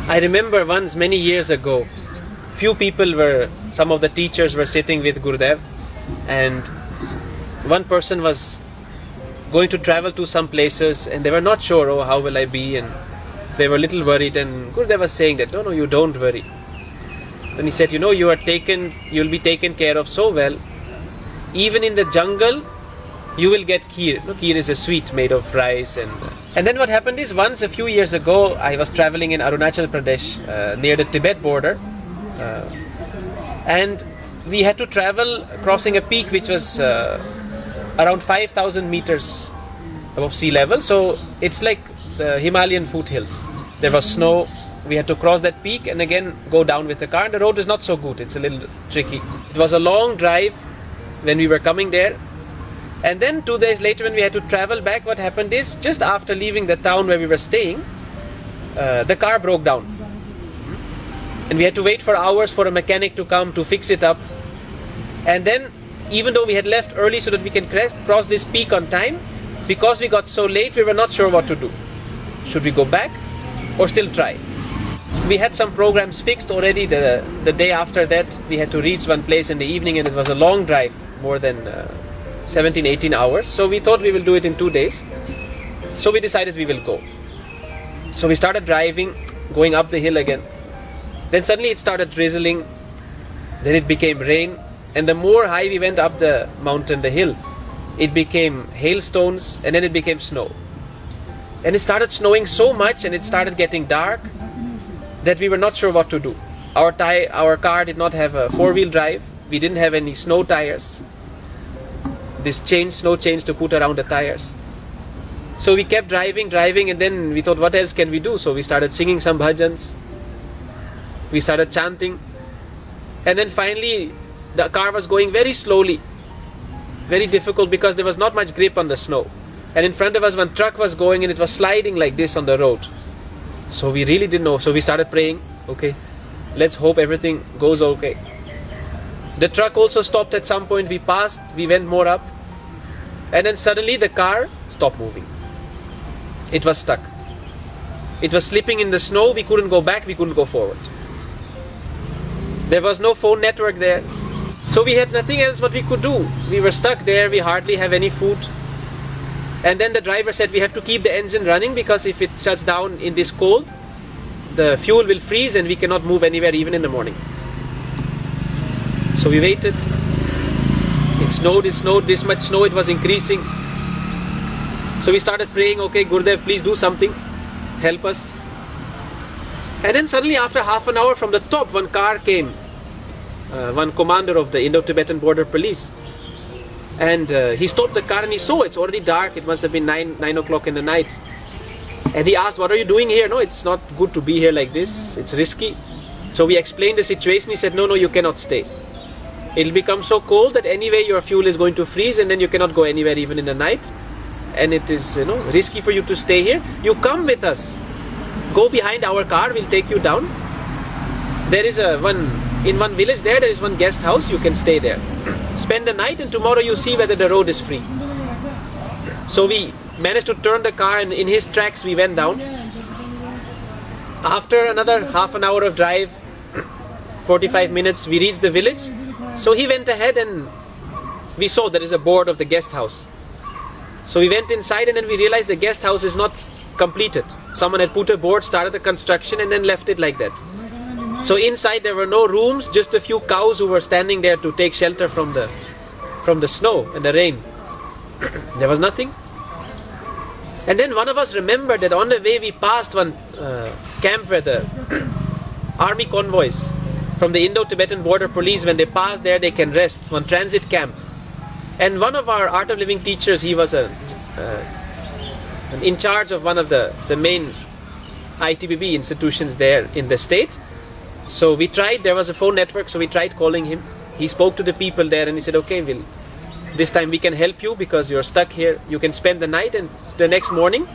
I remember once many years ago, some of the teachers were sitting with Gurudev, and one person was going to travel to some places and they were not sure, oh, how will I be, and they were a little worried, and Gurudev was saying that, no, you don't worry. Then he said, you'll be taken care of so well. Even in the jungle, you will get kheer. No, kheer is a sweet made of rice. And then what happened is, once a few years ago, I was traveling in Arunachal Pradesh, near the Tibet border. And we had to travel crossing a peak which was around 5,000 meters above sea level. So it's like the Himalayan foothills. There was snow. We had to cross that peak and again go down with the car. And the road is not so good. It's a little tricky. It was a long drive when we were coming there. And then 2 days later, when we had to travel back, what happened is, just after leaving the town where we were staying, the car broke down. And we had to wait for hours for a mechanic to come to fix it up. And then, even though we had left early so that we can cross this peak on time, because we got so late, we were not sure what to do. Should we go back or still try? We had some programs fixed already. The day after that, we had to reach one place in the evening, and it was a long drive, more than 17-18 hours. So we thought we will do it in 2 days. So we decided we will go. So we started driving, going up the hill again. Then suddenly it started drizzling. Then it became rain. And the more high we went up the mountain, the hill, it became hailstones, and then it became snow. And it started snowing so much, and it started getting dark, that we were not sure what to do. Our car did not have a four-wheel drive. We didn't have any snow tires. This snow chains to put around the tires. So we kept driving, and then we thought, what else can we do? So we started singing some bhajans. We started chanting. And then finally, the car was going very slowly. Very difficult, because there was not much grip on the snow. And in front of us, one truck was going, and it was sliding like this on the road. So we really didn't know. So we started praying, okay, let's hope everything goes okay. The truck also stopped at some point. We passed, we went more up. And then suddenly the car stopped moving. It was stuck. It was slipping in the snow. We couldn't go back, we couldn't go forward. There was no phone network there. So we had nothing else what we could do. We were stuck there, we hardly have any food. And then the driver said we have to keep the engine running, because if it shuts down in this cold, the fuel will freeze and we cannot move anywhere even in the morning. So we waited. It snowed, this much snow, it was increasing. So we started praying, okay, Gurudev, please do something, help us. And then suddenly, after half an hour, from the top, one car came, one commander of the Indo-Tibetan border police. And he stopped the car and he saw it's already dark. It must have been 9 o'clock in the night. And he asked, what are you doing here? No, it's not good to be here like this. It's risky. So we explained the situation. He said, no, you cannot stay. It'll become so cold that anyway your fuel is going to freeze, and then you cannot go anywhere even in the night. And it is, risky for you to stay here. You come with us. Go behind our car. We'll take you down. There is in one village there is one guest house. You can stay there. Spend the night, and tomorrow you see whether the road is free. So we managed to turn the car, and in his tracks we went down. After another half an hour of drive, 45 minutes, we reached the village. So he went ahead, and we saw there is a board of the guest house. So we went inside, and then we realized the guest house is not completed. Someone had put a board, started the construction, and then left it like that. So inside there were no rooms, just a few cows who were standing there to take shelter from the snow and the rain. There was nothing. And then one of us remembered that on the way we passed one camp where the army convoys from the Indo-Tibetan border police, when they pass there, they can rest, one transit camp. And one of our Art of Living teachers, he was in charge of one of the main ITBB institutions there in the state. So we tried, there was a phone network, so we tried calling him. He spoke to the people there and he said, okay, this time we can help you because you're stuck here. You can spend the night, and the next morning,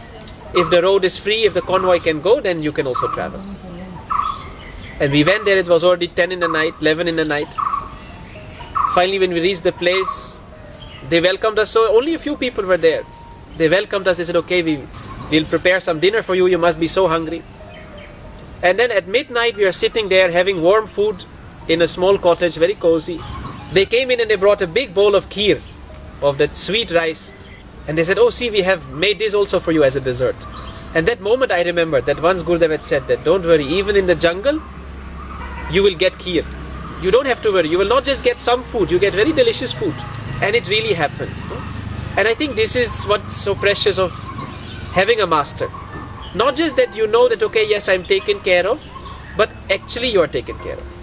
if the road is free, if the convoy can go, then you can also travel. And we went there, it was already 10 in the night, 11 in the night. Finally, when we reached the place, they welcomed us. So only a few people were there. They welcomed us. They said, okay, we'll prepare some dinner for you. You must be so hungry. And then at midnight we are sitting there having warm food in a small cottage, very cozy. They came in and they brought a big bowl of kheer, of that sweet rice. And they said, oh, see, we have made this also for you as a dessert. And that moment I remembered that once Gurudev had said that, don't worry, even in the jungle, you will get kheer. You don't have to worry. You will not just get some food, you get very delicious food. And it really happened. And I think this is what's so precious of having a master. Not just that you know that, okay, yes, I'm taken care of, but actually you are taken care of.